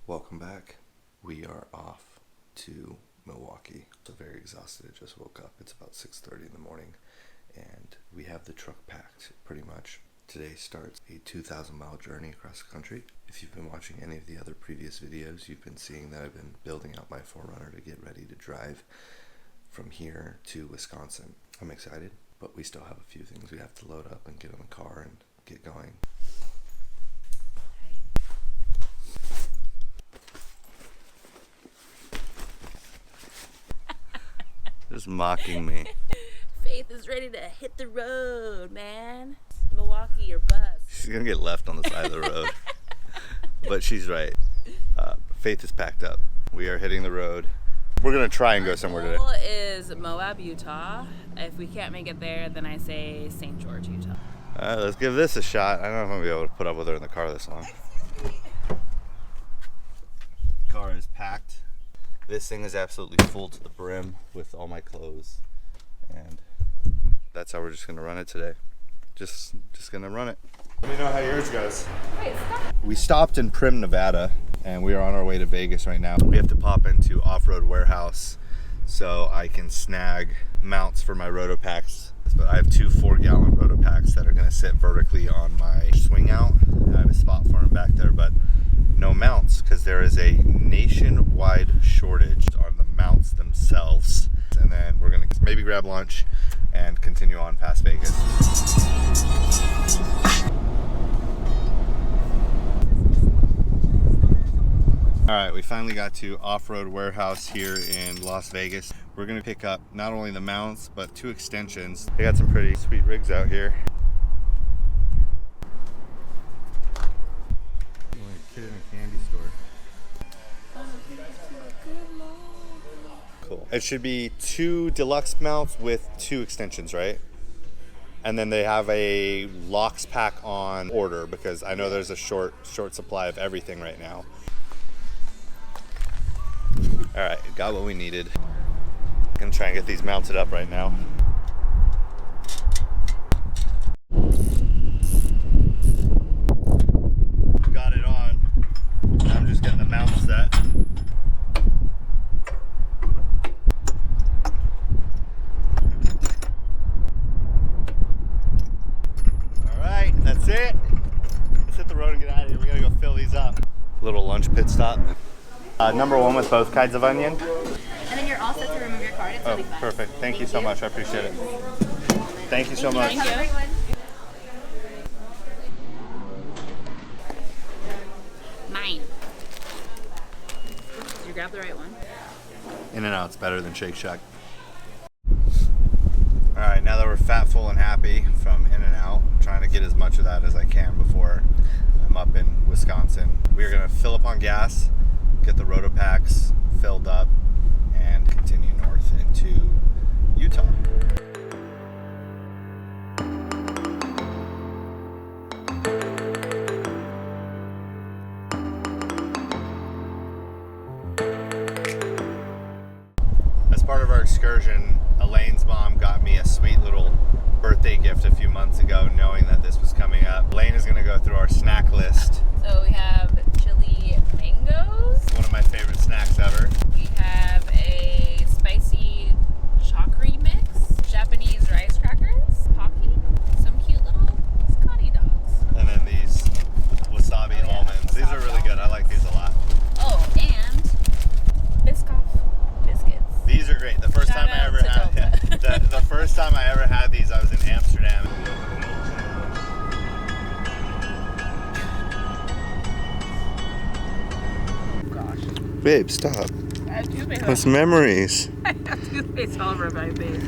Welcome back. We are off to Milwaukee. So very exhausted. I just woke up. It's about 6:30 in the morning and we have the truck packed pretty much. Today starts a 2,000-mile journey across the country. If you've been watching any of the other previous videos, you've been seeing that I've been building out my 4Runner to get ready to drive from here to Wisconsin. I'm excited, but we still have a few things we have to load up and get in the car and get going. Just mocking me. Faith is ready to hit the road, man. Milwaukee or bust. She's gonna get left on the side of the road. But she's right. Faith is packed up. We are hitting the road. We're gonna try and go somewhere today. Our goal is Moab, Utah. If we can't make it there, then I say St. George, Utah. Let's give this a shot. I don't know if I'm gonna be able to put up with her in the car this long. Car is packed. This thing is absolutely full to the brim with all my clothes, and that's how we're just gonna run it today. Just gonna run it. Let me know how yours goes. Wait, stop. We stopped in Primm, Nevada, and we are on our way to Vegas right now. We have to pop into Off-Road Warehouse so I can snag mounts for my Rotopacks. But I have two 4-gallon Rotopacks that are gonna sit vertically on my swing out. And I have a spot for them back there, but no mounts because there is a nationwide shortage on the mounts themselves. And then we're gonna maybe grab lunch and continue on past Vegas. All right, we finally got to Off-Road Warehouse here in Las Vegas. We're gonna pick up not only the mounts, but 2 extensions. They got some pretty sweet rigs out here. Kid in a candy store. Cool. It should be 2 deluxe mounts with 2 extensions, right? And then they have a locks pack on order because I know there's a short supply of everything right now. All right, got what we needed. I'm gonna try and get these mounted up right now. Got it on. I'm just getting the mount set. All right, that's it. Let's hit the road and get out of here. We gotta go fill these up. Little lunch pit stop. Number 1 with both kinds of onion. And then you're all set to remove your card. It's really fun. Perfect. Thank you so much. I appreciate it. Thank you so much. Thank you. Mine. Did you grab the right one? In-N-Out's better than Shake Shack. All right, now that we're fat, full, and happy from In-N-Out, I'm trying to get as much of that as I can before I'm up in Wisconsin. We're gonna fill up on gas, get the Rotopacks filled up, and continue north into Utah. As part of our excursion, Elaine's mom got me a sweet little birthday gift a few months ago, knowing that this was coming up. Elaine is gonna go through our snack list. So we have chili mangoes. One of my favorite snacks ever. We have a spicy chocolate mix, Japanese rice crackers, Pocky, some cute little Scotty dogs. And then these wasabi almonds. These are really good. I like these a lot. Oh, and Biscoff biscuits. These are great. The first Shout time I ever out to had Delta. the first time I ever had these, I was in Amsterdam. Babe, stop. I have toothpaste. That's memories. I have toothpaste all over my face.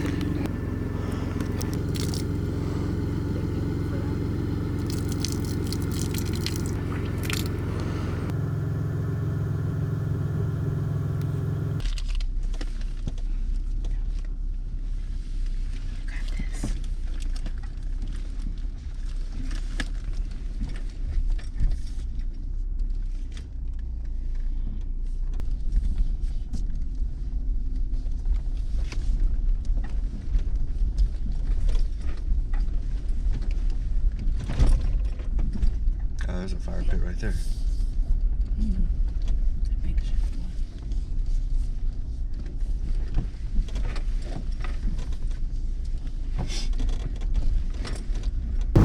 There's a fire pit right there.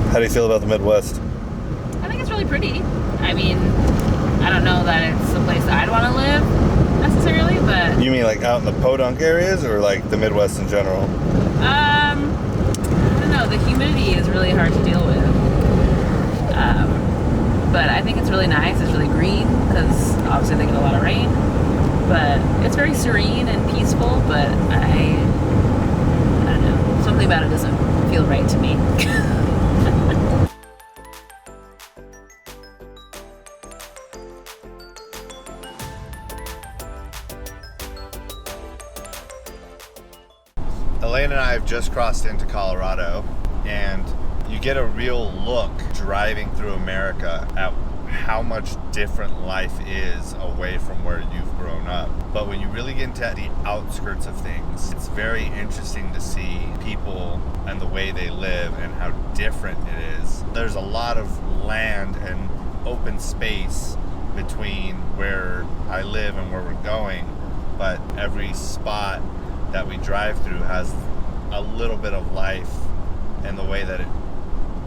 How do you feel about the Midwest? I think it's really pretty. I mean, I don't know that it's a place that I'd want to live necessarily, but... You mean like out in the podunk areas or like the Midwest in general? I don't know. The humidity is really hard to deal with. But I think it's really nice. It's really green because obviously they get a lot of rain. But it's very serene and peaceful, but I don't know. Something about it doesn't feel right to me. Elaine and I have just crossed into Colorado, and you get a real look driving through America at how much different life is away from where you've grown up. But when you really get into the outskirts of things, it's very interesting to see people and the way they live and how different it is. There's a lot of land and open space between where I live and where we're going, but every spot that we drive through has a little bit of life, and the way that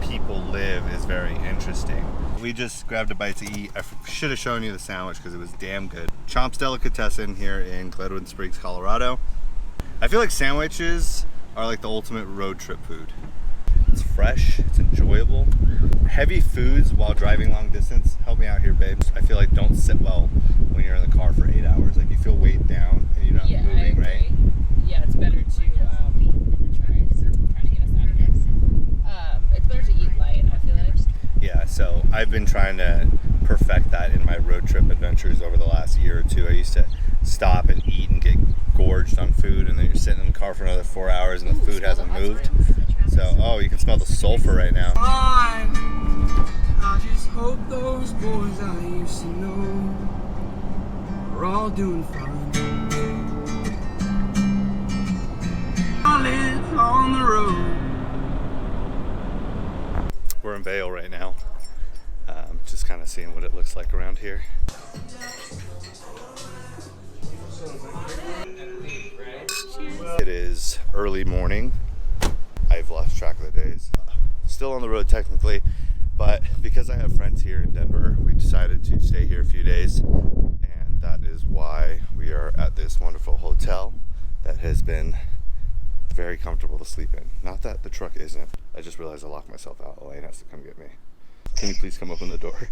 people live is very interesting. We just grabbed a bite to eat. I should have shown you the sandwich because it was damn good. Chomp's Delicatessen here in Glenwood Springs, Colorado. I feel like sandwiches are like the ultimate road trip food. It's fresh, it's enjoyable. Heavy foods while driving long distance, help me out here, babes. I feel like don't sit well when you're in the car for 8 hours. Like you feel weighed down and you're not moving, right? Yeah, it's better to trying to get us out of here. It's better to eat light, I feel like. Yeah, so I've been trying to perfect that in my road trip adventures over the last year or two. I used to stop and eat and get gorged on food, and then you're sitting in the car for another 4 hours and the food hasn't moved. So, oh, you can smell the sulfur right now. I just hope those boys I used to know are all doing fine. I live on the road. We're in Vail right now, just kind of seeing what it looks like around here. It is early morning. I've lost track of the days. Still on the road technically, but because I have friends here in Denver, we decided to stay here a few days, and that is why we are at this wonderful hotel that has been very comfortable to sleep in. Not that the truck isn't. I just realized I locked myself out. Elaine has to come get me. Can you please come open the door?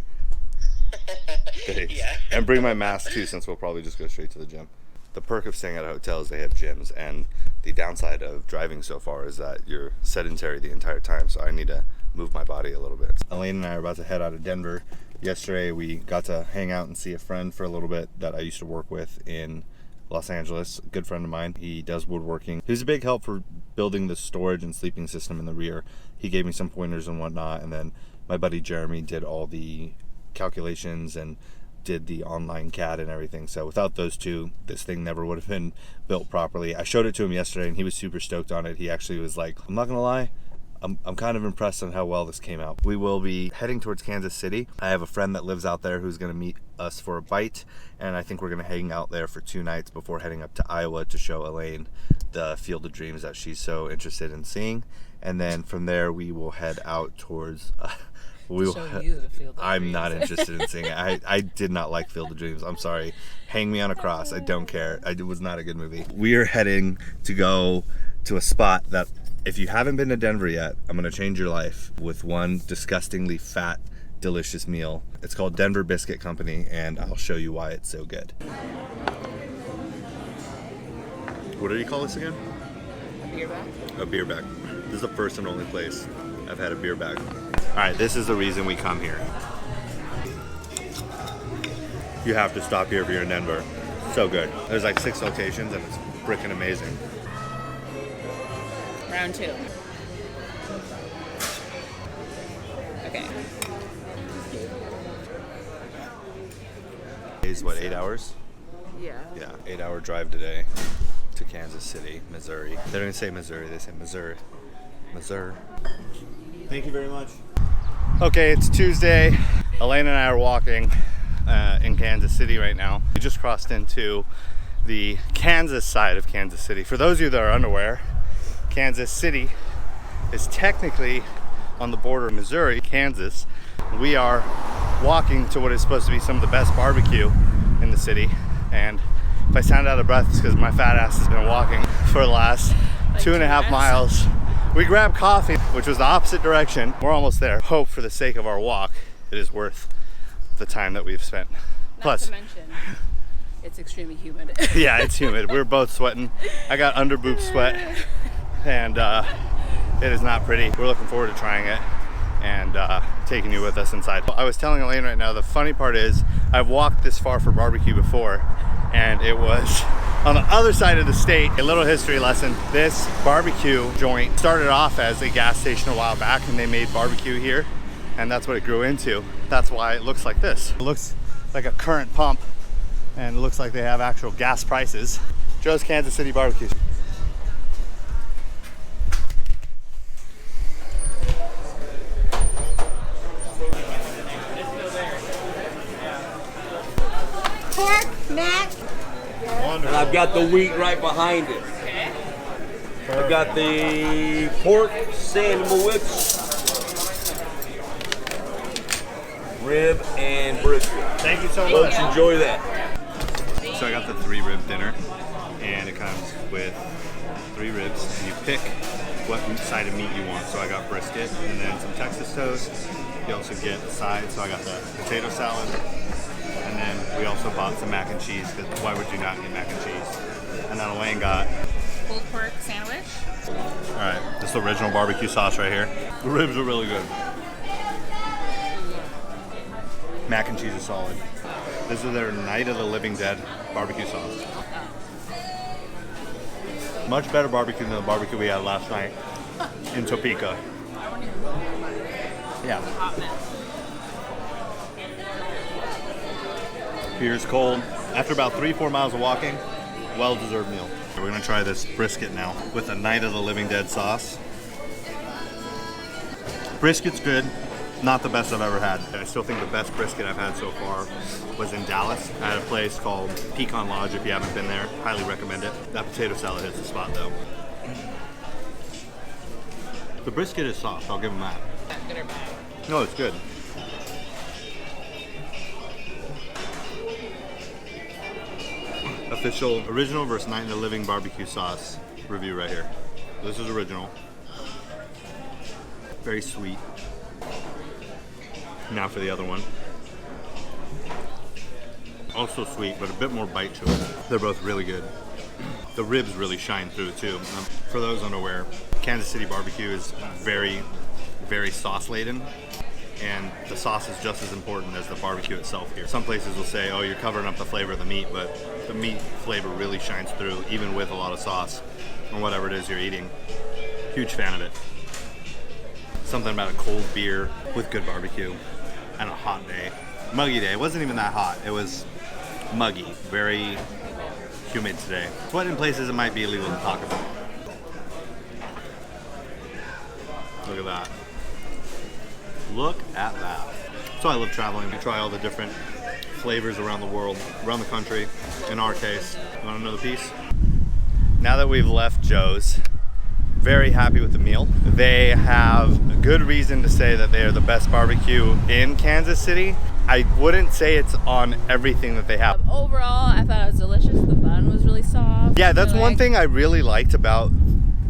Thanks. Yeah. And bring my mask too, since we'll probably just go straight to the gym. The perk of staying at a hotel is they have gyms, and the downside of driving so far is that you're sedentary the entire time, so I need to move my body a little bit. Elaine and I are about to head out of Denver. Yesterday we got to hang out and see a friend for a little bit that I used to work with in Los Angeles, a good friend of mine. He does woodworking. He was a big help for building the storage and sleeping system in the rear. He gave me some pointers and whatnot, and then my buddy Jeremy did all the calculations and did the online CAD and everything. So without those two, this thing never would have been built properly. I showed it to him yesterday and he was super stoked on it. He actually was like, I'm not gonna lie, I'm kind of impressed on how well this came out. We will be heading towards Kansas City. I have a friend that lives out there who's gonna meet us for a bite, and I think we're gonna hang out there for 2 nights before heading up to Iowa to show Elaine the Field of Dreams that she's so interested in seeing. And then from there we will head out towards I'm not interested in seeing it. I did not like Field of Dreams. I'm sorry. Hang me on a cross. I don't care. It was not a good movie. We are heading to go to a spot that, if you haven't been to Denver yet, I'm going to change your life with one disgustingly fat, delicious meal. It's called Denver Biscuit Company, and I'll show you why it's so good. What do you call this again? A beer bag. A beer bag. This is the first and only place I've had a beer bag. All right, this is the reason we come here. You have to stop here if you're in Denver. So good. There's like 6 locations and it's freaking amazing. Round 2. Okay. It's what, 8 hours? Yeah. Yeah, 8-hour drive today to Kansas City, Missouri. They don't even say Missouri, they say Missouri. Missouri. Thank you very much. Okay, it's Tuesday. Elaine and I are walking in Kansas City right now. We just crossed into the Kansas side of Kansas City. For those of you that are unaware, Kansas City is technically on the border of Missouri, Kansas. We are walking to what is supposed to be some of the best barbecue in the city. And if I sound out of breath, it's because my fat ass has been walking for the last like 2.5 miles. We grabbed coffee, which was the opposite direction. We're almost there. Hope for the sake of our walk, it is worth the time that we've spent. Plus, not to mention, it's extremely humid. Yeah, it's humid. We're both sweating. I got under boob sweat, and it is not pretty. We're looking forward to trying it and taking you with us inside. I was telling Elaine right now, the funny part is I've walked this far for barbecue before, and it was on the other side of the state. A little history lesson. This barbecue joint started off as a gas station a while back, and they made barbecue here, and that's what it grew into. That's why it looks like this. It looks like a current pump, and it looks like they have actual gas prices. Joe's Kansas City Barbecue. Pork, mac. And I've got the wheat right behind it. Okay. I've got the pork sandwich, rib, and brisket. Thank you so much. Folks, enjoy that. So I got the 3-rib dinner, and it comes with 3 ribs, and you pick what side of meat you want. So I got brisket, and then some Texas toast. You also get a side, so I got the potato salad, and then we also bought some mac and cheese, because why would you not get mac and cheese? And then Elaine got Pulled pork sandwich. all right, this is the original barbecue sauce right here. The ribs are really good. Mac and cheese is solid. This is their Night of the Living Dead barbecue sauce. Much better barbecue than the barbecue we had last night in Topeka. Yeah. Beer's cold. After about 3-4 miles of walking, well-deserved meal. We're gonna try this brisket now with the Night of the Living Dead sauce. Brisket's good. Not the best I've ever had. I still think the best brisket I've had so far was in Dallas at a place called Pecan Lodge. If you haven't been there, highly recommend it. That potato salad hits the spot though. The brisket is soft, I'll give them that. Good or bad? No, it's good. Official original versus Night of the Living barbecue sauce review right here. This is original. Very sweet. Now for the other one. Also sweet, but a bit more bite to it. They're both really good. The ribs really shine through too. For those unaware, Kansas City barbecue is very, very sauce laden, and the sauce is just as important as the barbecue itself here. Some places will say, oh, you're covering up the flavor of the meat, but the meat flavor really shines through even with a lot of sauce or whatever it is you're eating. Huge fan of it. Something about a cold beer with good barbecue and a hot day. Muggy day. It wasn't even that hot. It was muggy. Very humid today. But in places it might be illegal to talk about. Look at that. Look at that. So I love traveling. We try all the different flavors around the world, around the country. In our case, you want another piece? Now that we've left Joe's, very happy with the meal. They have a good reason to say that they are the best barbecue in Kansas City. I wouldn't say it's on everything that they have. Overall, I thought it was delicious. The bun was really soft. Yeah, that's one thing I really liked about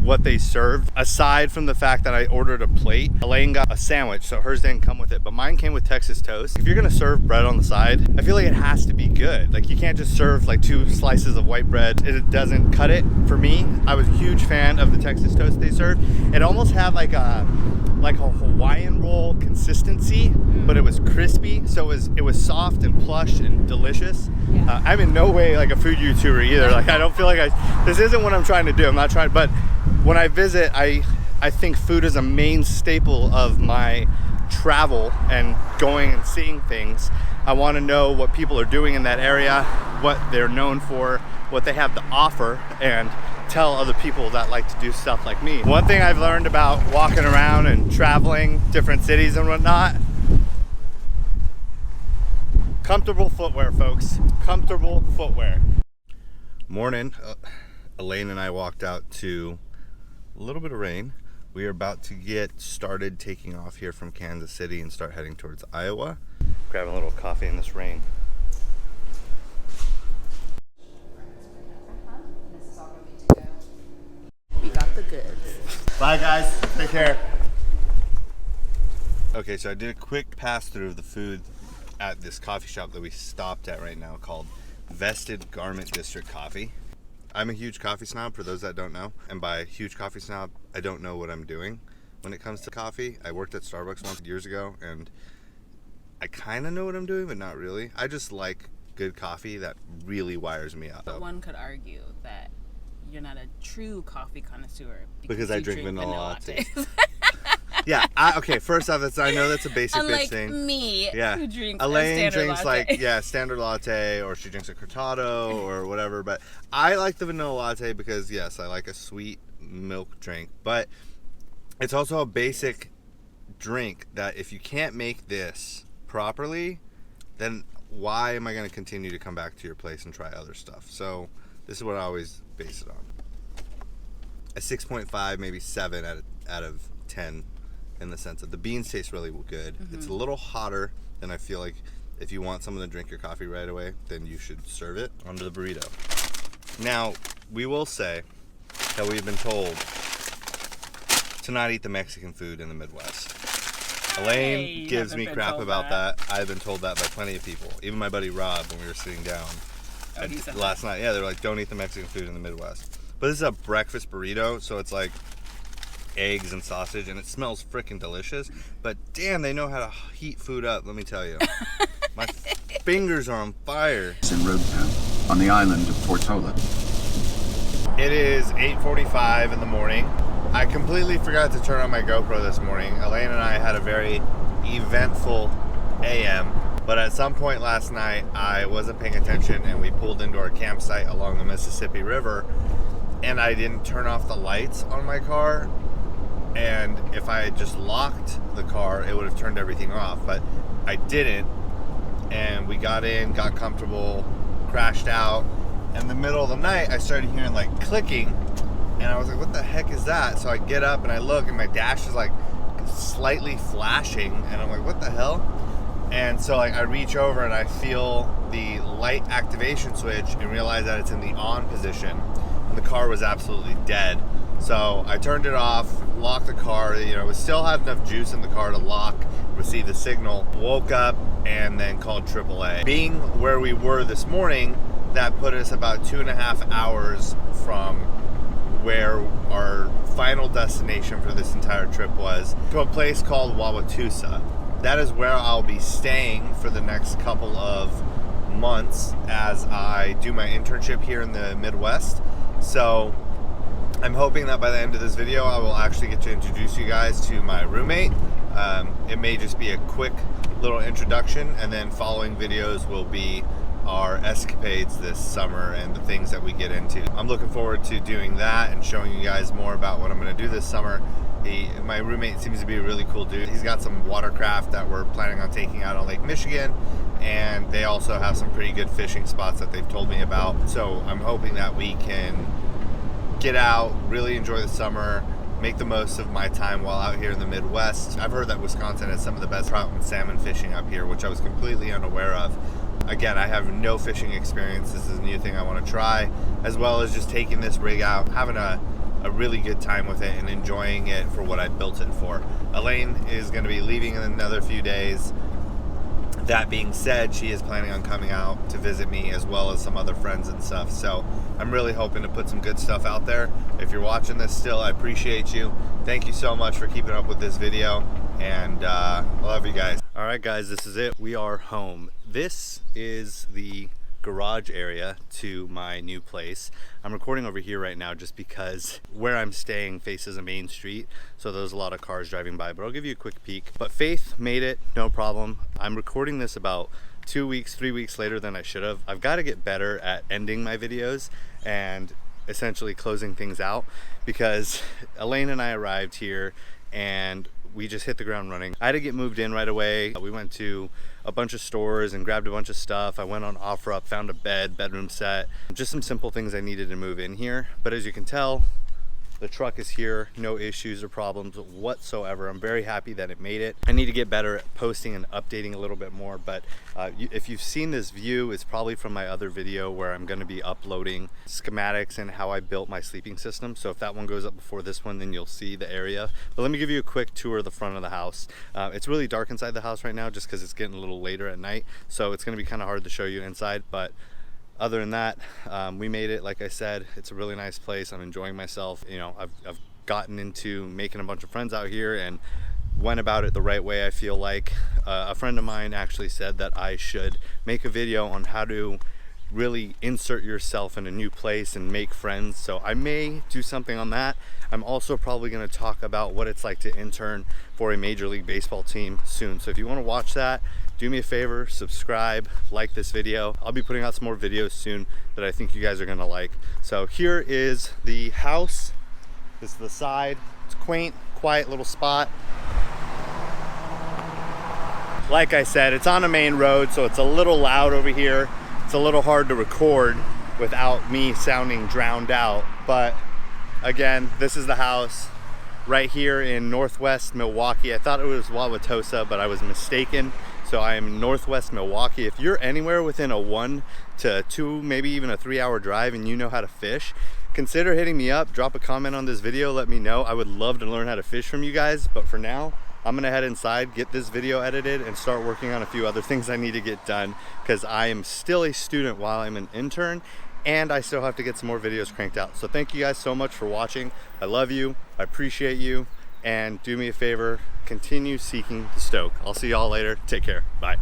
what they served, aside from the fact that I ordered a plate. Elaine got a sandwich, so hers didn't come with it, but mine came with Texas toast. If you're gonna serve bread on the side, I feel like it has to be good. Like, you can't just serve like 2 slices of white bread. It doesn't cut it for me. I was a huge fan of the Texas toast they served. It almost had like a Hawaiian roll consistency, but it was crispy, so it was soft and plush and delicious. Yeah. I'm in no way like a food YouTuber either. Like, I don't feel like this isn't what I'm trying to do. I'm not trying, but when I visit, I think food is a main staple of my travel and going and seeing things. I want to know what people are doing in that area, what they're known for, what they have to offer, and tell other people that like to do stuff like me. One thing I've learned about walking around and traveling different cities and whatnot, comfortable footwear, folks. Comfortable footwear. Morning. Elaine and I walked out to a little bit of rain, We are about to get started taking off here from Kansas City and start heading towards Iowa. Grabbing a little coffee in this rain. We got the goods. Bye guys, take care. Okay, so I did a quick pass through of the food at this coffee shop that we stopped at right now called Vested Garment District Coffee. I'm a huge coffee snob, for those that don't know. And by huge coffee snob, I don't know what I'm doing when it comes to coffee. I worked at Starbucks once years ago, and I kind of know what I'm doing, but not really. I just like good coffee that really wires me up. But one could argue that you're not a true coffee connoisseur because I you drink vanilla lattes. lattes. Yeah, okay, first off, I know that's a basic Unlike bitch thing. me, Yeah, who drinks Elaine a standard drinks latte. standard latte, or she drinks a cortado or whatever. But I like the vanilla latte because yes, I like a sweet milk drink. But it's also a basic drink that if you can't make this properly, then why am I going to continue to come back to your place and try other stuff? So this is what I always base it on. A 6.5, maybe 7 out of 10. In the sense that the beans taste really good. Mm-hmm. It's a little hotter than I feel like if you want someone to drink your coffee right away, then you should serve it onto the burrito. Now, we will say that we've been told to not eat the Mexican food in the Midwest. Elaine gives me crap about that. I've been told that by plenty of people. Even my buddy Rob, when we were sitting down last night. Yeah, they're like, don't eat the Mexican food in the Midwest. But this is a breakfast burrito, so it's like eggs and sausage, and it smells freaking delicious. But damn, they know how to heat food up, let me tell you. My fingers are on fire. It's in Roadtown, on the island of Portola. It is 8:45 in the morning. I completely forgot to turn on my GoPro this morning. Elaine and I had a very eventful AM, but at some point last night I wasn't paying attention and we pulled into our campsite along the Mississippi River, and I didn't turn off the lights on my car. And if I had just locked the car, it would have turned everything off. But I didn't. And we got in, got comfortable, crashed out. In the middle of the night, I started hearing like clicking. And I was like, what the heck is that? So I get up and I look, and my dash is like slightly flashing. And I'm like, what the hell? And so like I reach over and I feel the light activation switch and realize that it's in the on position. And the car was absolutely dead. So I turned it off, locked the car, we still had enough juice in the car to lock, receive the signal, woke up, and then called AAA. Being where we were this morning, that put us about 2.5 hours from where our final destination for this entire trip was, to a place called Wauwatosa. That is where I'll be staying for the next couple of months as I do my internship here in the Midwest. So I'm hoping that by the end of this video, I will actually get to introduce you guys to my roommate. It may just be a quick little introduction, and then following videos will be our escapades this summer and the things that we get into. I'm looking forward to doing that and showing you guys more about what I'm going to do this summer. My roommate seems to be a really cool dude. He's got some watercraft that we're planning on taking out on Lake Michigan, and they also have some pretty good fishing spots that they've told me about. So I'm hoping that we can get out, really enjoy the summer, make the most of my time while out here in the Midwest. I've heard that Wisconsin has some of the best trout and salmon fishing up here, which I was completely unaware of. Again, I have no fishing experience. This is a new thing I want to try, as well as just taking this rig out, having a really good time with it and enjoying it for what I built it for. Elaine is going to be leaving in another few days. That being said, she is planning on coming out to visit me, as well as some other friends and stuff. So I'm really hoping to put some good stuff out there. If you're watching this still, I appreciate you. Thank you so much for keeping up with this video, and I love you guys. All right, guys, this is it. We are home. This is the garage area to my new place. I'm recording over here right now just because where I'm staying faces a main street, so there's a lot of cars driving by, but I'll give you a quick peek. But Faith made it, no problem. I'm recording this about 2 weeks, 3 weeks later than I should have. I've got to get better at ending my videos and essentially closing things out, because Elaine and I arrived here and we just hit the ground running. I had to get moved in right away. We went to a bunch of stores and grabbed a bunch of stuff. I went on OfferUp, found a bedroom set, just some simple things I needed to move in here. But as you can tell, The truck is here, no issues or problems whatsoever. I'm very happy that it made it. I need to get better at posting and updating a little bit more, but if you've seen this view, it's probably from my other video where I'm gonna be uploading schematics and how I built my sleeping system. So if that one goes up before this one, then you'll see the area. But let me give you a quick tour of the front of the house. It's really dark inside the house right now just because it's getting a little later at night. So it's gonna be kind of hard to show you inside, but other than that, we made it. Like I said, it's a really nice place. I'm enjoying myself. You know, I've gotten into making a bunch of friends out here and went about it the right way. I feel like a friend of mine actually said that I should make a video on how to really insert yourself in a new place and make friends. So I may do something on that. I'm also probably going to talk about what it's like to intern for a Major League Baseball team soon. So if you want to watch that, do me a favor, subscribe, like this video. I'll be putting out some more videos soon that I think you guys are going to like. So here is the house. This is the side. It's a quaint, quiet little spot. Like I said, it's on a main road, so it's a little loud over here. It's a little hard to record without me sounding drowned out. But again, this is the house right here in northwest Milwaukee. I thought it was Wauwatosa, but I was mistaken. So I am in northwest Milwaukee. If you're anywhere within a 1 to 2, maybe even a 3-hour drive and you know how to fish, consider hitting me up. Drop a comment on this video, let me know. I would love to learn how to fish from you guys, but for now, I'm gonna head inside, get this video edited, and start working on a few other things I need to get done because I am still a student while I'm an intern, and I still have to get some more videos cranked out. So thank you guys so much for watching. I love you, I appreciate you, and do me a favor, continue seeking the stoke. I'll see y'all later. Take care. Bye.